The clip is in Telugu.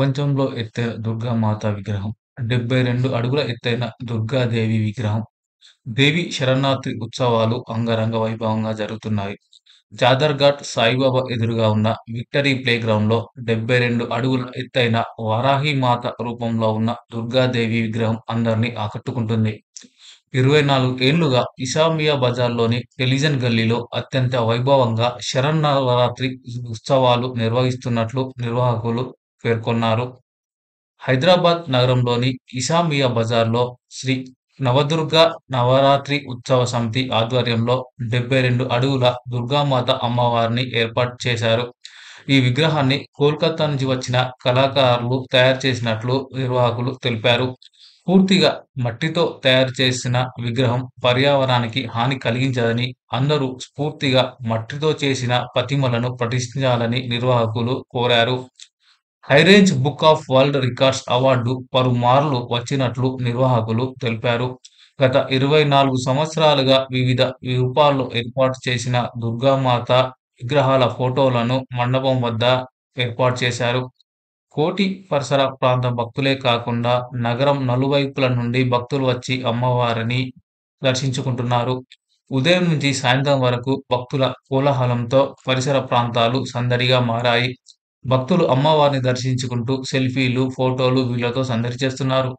ప్రపంచంలో ఎత్తైన దుర్గామాత విగ్రహం. 72 అడుగుల ఎత్తైన దుర్గాదేవి విగ్రహం. దేవి శరన్నవరాత్రి ఉత్సవాలు అంగరంగ వైభవంగా జరుగుతున్నాయి. జాదర్‌ఘాట్ సాయిబాబా ఎదురుగా ఉన్న విక్టరీ ప్లే గ్రౌండ్‌లో 72 అడుగుల ఎత్తైన వారాహిమాత రూపంలో ఉన్న దుర్గాదేవి విగ్రహం అందరిని ఆకట్టుకుంటుంది. 24 ఏళ్లుగా ఇసామియా బజార్‌లోని టెలిజన్ గల్లీలో అత్యంత వైభవంగా శరన్నవరాత్రి ఉత్సవాలు నిర్వహిస్తున్నట్లు నిర్వాహకులు పేర్కొన్నారు. హైదరాబాద్ నగరంలోని ఇసామియా బజార్‌లో శ్రీ నవదుర్గ నవరాత్రి ఉత్సవ సమితి ఆధ్వర్యంలో 72 అడుగుల దుర్గామాత అమ్మవారిని ఏర్పాటు చేశారు. ఈ విగ్రహాన్ని కోల్కతా నుంచి వచ్చిన కళాకారులు తయారు చేసినట్లు నిర్వాహకులు తెలిపారు. పూర్తిగా మట్టితో తయారు చేసిన విగ్రహం పర్యావరణానికి హాని కలిగించదని, అందరూ స్ఫూర్తిగా మట్టితో చేసిన ప్రతిమలను ప్రతిష్ఠించాలని నిర్వాహకులు కోరారు. High range book of world records award పలుమార్లు వచ్చినట్లు నిర్వాహకులు తెలిపారు. గత 24 సంవత్సరాలుగా వివిధ రూపాల్లో ఏర్పాటు చేసిన దుర్గామాత విగ్రహాల ఫోటోలను మండపం వద్ద ఏర్పాటు చేశారు. కోటి పరిసర ప్రాంత భక్తులే కాకుండా నగరం నలువైపుల నుండి భక్తులు వచ్చి అమ్మవారిని దర్శించుకుంటున్నారు. ఉదయం నుంచి సాయంత్రం వరకు భక్తుల కోలాహలంతో పరిసర ప్రాంతాలు సందడిగా మారాయి. భక్తులు అమ్మవారిని దర్శించుకుంటూ సెల్ఫీలు, ఫోటోలు వీడియోలతో సందడి చేస్తున్నారు.